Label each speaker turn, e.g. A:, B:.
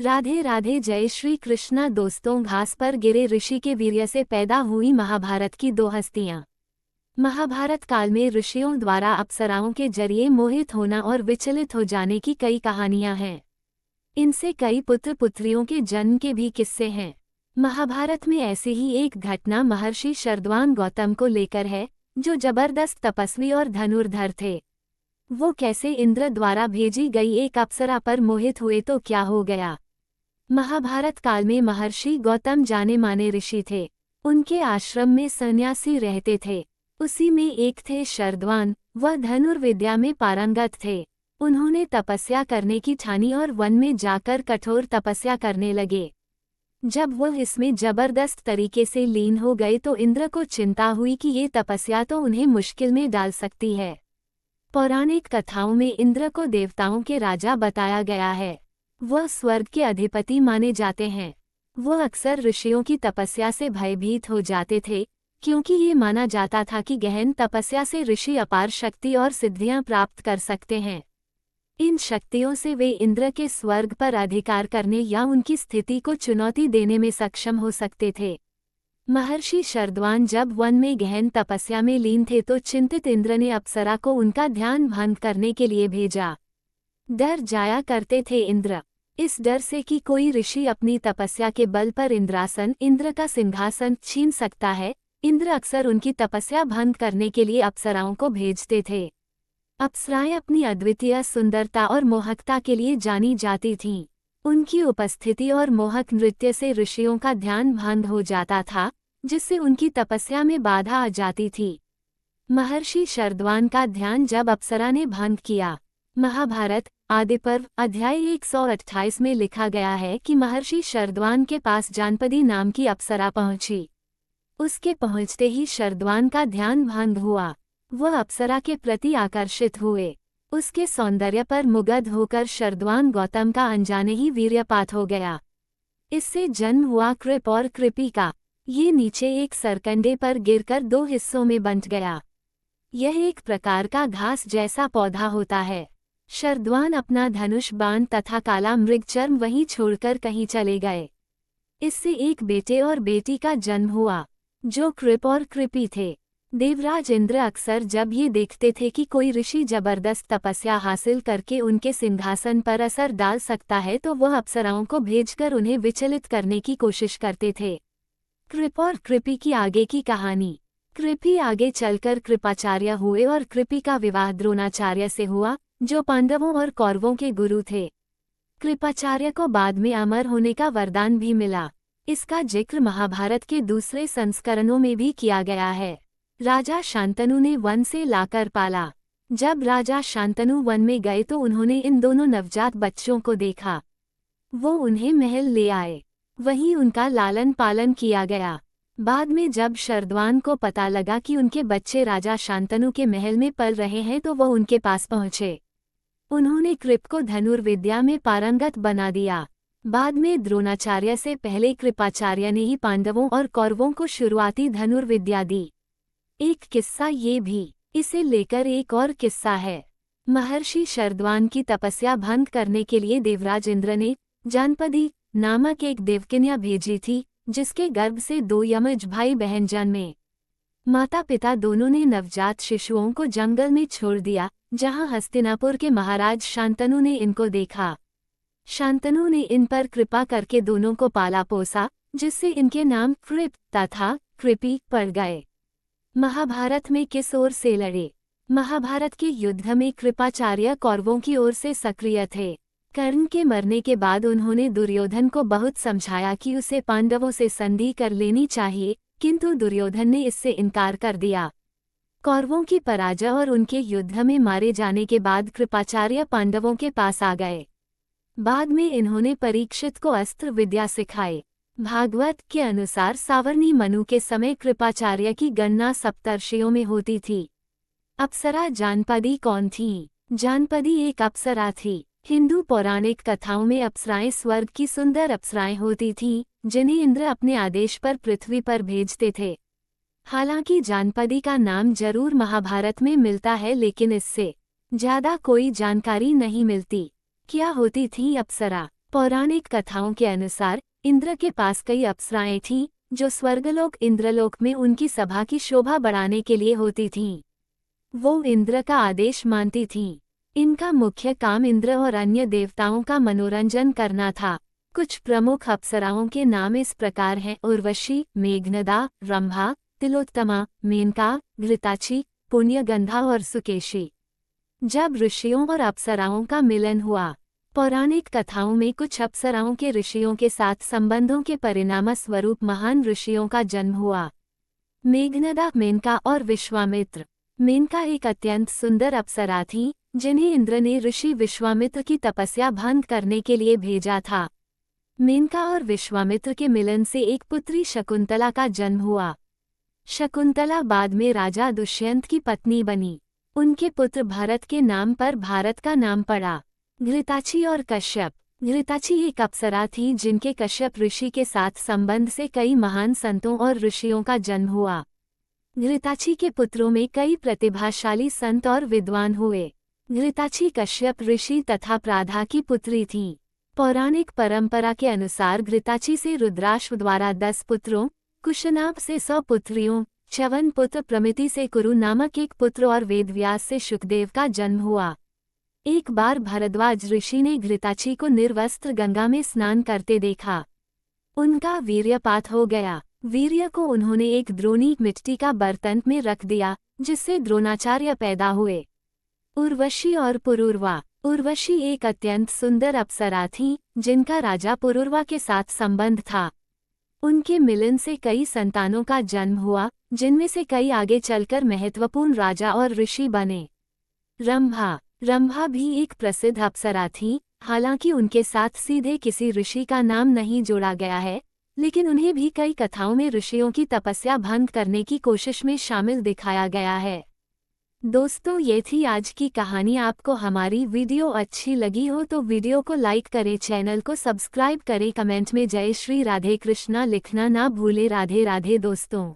A: राधे राधे, जय श्री कृष्णा। दोस्तों, घास पर गिरे ऋषि के वीर्य से पैदा हुई महाभारत की दो हस्तियां। महाभारत काल में ऋषियों द्वारा अप्सराओं के जरिए मोहित होना और विचलित हो जाने की कई कहानियां हैं। इनसे कई पुत्र पुत्रियों के जन्म के भी किस्से हैं। महाभारत में ऐसी ही एक घटना महर्षि शरद्वान गौतम को लेकर है, जो जबरदस्त तपस्वी और धनुर्धर थे। वो कैसे इंद्र द्वारा भेजी गई एक अप्सरा पर मोहित हुए तो क्या हो गया। महाभारत काल में महर्षि गौतम जाने माने ऋषि थे। उनके आश्रम में सन्यासी रहते थे। उसी में एक थे शरद्वान। वह धनुर्विद्या में पारंगत थे। उन्होंने तपस्या करने की ठानी और वन में जाकर कठोर तपस्या करने लगे। जब वह इसमें जबरदस्त तरीके से लीन हो गए तो इंद्र को चिंता हुई कि ये तपस्या तो उन्हें मुश्किल में डाल सकती है। पौराणिक कथाओं में इंद्र को देवताओं के राजा बताया गया है। वह स्वर्ग के अधिपति माने जाते हैं। वह अक्सर ऋषियों की तपस्या से भयभीत हो जाते थे, क्योंकि ये माना जाता था कि गहन तपस्या से ऋषि अपार शक्ति और सिद्धियां प्राप्त कर सकते हैं। इन शक्तियों से वे इंद्र के स्वर्ग पर अधिकार करने या उनकी स्थिति को चुनौती देने में सक्षम हो सकते थे। महर्षि शरद्वान जब वन में गहन तपस्या में लीन थे तो चिंतित इंद्र ने अप्सरा को उनका ध्यान भंग करने के लिए भेजा। डर जाया करते थे इंद्र, इस डर से कि कोई ऋषि अपनी तपस्या के बल पर इंद्र का सिंहासन छीन सकता है। इंद्र अक्सर उनकी तपस्या भंग करने के लिए अप्सराओं को भेजते थे। अप्सराएं अपनी अद्वितीय सुंदरता और मोहकता के लिए जानी जाती थीं। उनकी उपस्थिति और मोहक नृत्य से ऋषियों का ध्यान भंग हो जाता था, जिससे उनकी तपस्या में बाधा आ जाती थी। महर्षि शरद्वान का ध्यान जब अप्सरा ने भंग किया। महाभारत आदिपर्व अध्याय 128 में लिखा गया है कि महर्षि शरद्वान के पास जानपदी नाम की अप्सरा पहुंची। उसके पहुंचते ही शरद्वान का ध्यान भंग हुआ। वह अप्सरा के प्रति आकर्षित हुए। उसके सौंदर्य पर मुग्ध होकर शरद्वान गौतम का अनजाने ही वीर्यपात हो गया। इससे जन्म हुआ कृप और कृपी का। ये नीचे एक सरकंडे पर गिरकर दो हिस्सों में बंट गया। यह एक प्रकार का घास जैसा पौधा होता है। शरद्वान अपना धनुष बाण तथा काला मृगचर्म वहीं छोड़कर कहीं चले गए। इससे एक बेटे और बेटी का जन्म हुआ, जो कृप और कृपी थे। देवराज इंद्र अक्सर जब ये देखते थे कि कोई ऋषि जबरदस्त तपस्या हासिल करके उनके सिंहासन पर असर डाल सकता है, तो वह अप्सराओं को भेजकर उन्हें विचलित करने की कोशिश करते थे। कृप और कृपी की आगे की कहानी। कृपी आगे चलकर कृपाचार्य हुए और कृपी का विवाह द्रोणाचार्य से हुआ, जो पांडवों और कौरवों के गुरु थे। कृपाचार्य को बाद में अमर होने का वरदान भी मिला। इसका जिक्र महाभारत के दूसरे संस्करणों में भी किया गया है। राजा शांतनु ने वन से लाकर पाला। जब राजा शांतनु वन में गए तो उन्होंने इन दोनों नवजात बच्चों को देखा। वो उन्हें महल ले आए। वहीं उनका लालन पालन किया गया। बाद में जब शरद्वान को पता लगा कि उनके बच्चे राजा शांतनु के महल में पल रहे हैं तो वह उनके पास पहुंचे। उन्होंने कृप को धनुर्विद्या में पारंगत बना दिया। बाद में द्रोणाचार्य से पहले कृपाचार्य ने ही पांडवों और कौरवों को शुरुआती धनुर्विद्या दी। एक किस्सा ये भी। इसे लेकर एक और किस्सा है। महर्षि शरद्वान की तपस्या भंग करने के लिए देवराज इंद्र ने जानपदी नामक एक देवकन्या भेजी थी, जिसके गर्भ से दो यमज भाई बहन जन्मे। माता पिता दोनों ने नवजात शिशुओं को जंगल में छोड़ दिया, जहां हस्तिनापुर के महाराज शांतनु ने इनको देखा। शांतनु ने इन पर कृपा करके दोनों को पाला पोसा, जिससे इनके नाम कृप तथा कृपी पड़ गए। महाभारत में किस ओर से लड़े? महाभारत के युद्ध में कृपाचार्य कौरवों की ओर से सक्रिय थे। कर्ण के मरने के बाद उन्होंने दुर्योधन को बहुत समझाया कि उसे पांडवों से संधि कर लेनी चाहिए, किंतु दुर्योधन ने इससे इनकार कर दिया। कौरवों की पराजय और उनके युद्ध में मारे जाने के बाद कृपाचार्य पांडवों के पास आ गए। बाद में इन्होंने परीक्षित को अस्त्र विद्या सिखाई। भागवत के अनुसार सावर्णी मनु के समय कृपाचार्य की गणना सप्तर्षियों में होती थी। अप्सरा जानपदी कौन थी? जानपदी एक अप्सरा थी। हिंदू पौराणिक कथाओं में अप्सराएं स्वर्ग की सुंदर अप्सराएं होती थीं, जिन्हें इंद्र अपने आदेश पर पृथ्वी पर भेजते थे। हालांकि जानपदी का नाम जरूर महाभारत में मिलता है, लेकिन इससे ज्यादा कोई जानकारी नहीं मिलती। क्या होती थी अप्सरा? पौराणिक कथाओं के अनुसार इंद्र के पास कई अप्सराएं थीं, जो स्वर्गलोक इंद्रलोक में उनकी सभा की शोभा बढ़ाने के लिए होती थीं। वो इंद्र का आदेश मानती थीं। इनका मुख्य काम इंद्र और अन्य देवताओं का मनोरंजन करना था। कुछ प्रमुख अप्सराओं के नाम इस प्रकार हैं: उर्वशी, मेघनदा, रंभा, तिलोत्तमा, मेनका, घृताची, पुण्यगंधा और सुकेशी। जब ऋषियों और अप्सराओं का मिलन हुआ। पौराणिक कथाओं में कुछ अप्सराओं के ऋषियों के साथ संबंधों के परिणामस्वरूप महान ऋषियों का जन्म हुआ। मेघनदा, मेनका और विश्वामित्र। मेनका एक अत्यंत सुंदर अप्सरा थी, जिन्हें इंद्र ने ऋषि विश्वामित्र की तपस्या भंग करने के लिए भेजा था। मेनका और विश्वामित्र के मिलन से एक पुत्री शकुंतला का जन्म हुआ। शकुंतला बाद में राजा दुष्यंत की पत्नी बनी। उनके पुत्र भरत के नाम पर भारत का नाम पड़ा। घृताची और कश्यप। घृताची एक अप्सरा थी जिनके कश्यप ऋषि के साथ संबंध से कई महान संतों और ऋषियों का जन्म हुआ। घृताची के पुत्रों में कई प्रतिभाशाली संत और विद्वान हुए। घृताची कश्यप ऋषि तथा प्राधा की पुत्री थी। पौराणिक परंपरा के अनुसार घृताची से रुद्राश्व द्वारा 10 पुत्रों, कुशनाभ से 100 पुत्रियों, च्यवन पुत्र प्रमिति से कुरु नामक एक पुत्र और वेदव्यास से शुकदेव का जन्म हुआ। एक बार भरद्वाज ऋषि ने घृताची को निर्वस्त्र गंगा में स्नान करते देखा। उनका वीर्यपात हो गया। वीर्य को उन्होंने एक द्रोणी मिट्टी का बर्तन में रख दिया, जिससे द्रोणाचार्य पैदा हुए। उर्वशी और पुरूरवा। उर्वशी एक अत्यंत सुंदर अप्सरा थीं, जिनका राजा पुरूरवा के साथ संबंध था। उनके मिलन से कई संतानों का जन्म हुआ, जिनमें से कई आगे चलकर महत्वपूर्ण राजा और ऋषि बने। रंभा। रंभा भी एक प्रसिद्ध अप्सरा थी। हालांकि उनके साथ सीधे किसी ऋषि का नाम नहीं जोड़ा गया है, लेकिन उन्हें भी कई कथाओं में ऋषियों की तपस्या भंग करने की कोशिश में शामिल दिखाया गया है। दोस्तों, ये थी आज की कहानी। आपको हमारी वीडियो अच्छी लगी हो तो वीडियो को लाइक करें, चैनल को सब्सक्राइब करें, कमेंट में जय श्री राधे कृष्णा लिखना ना भूले। राधे राधे दोस्तों।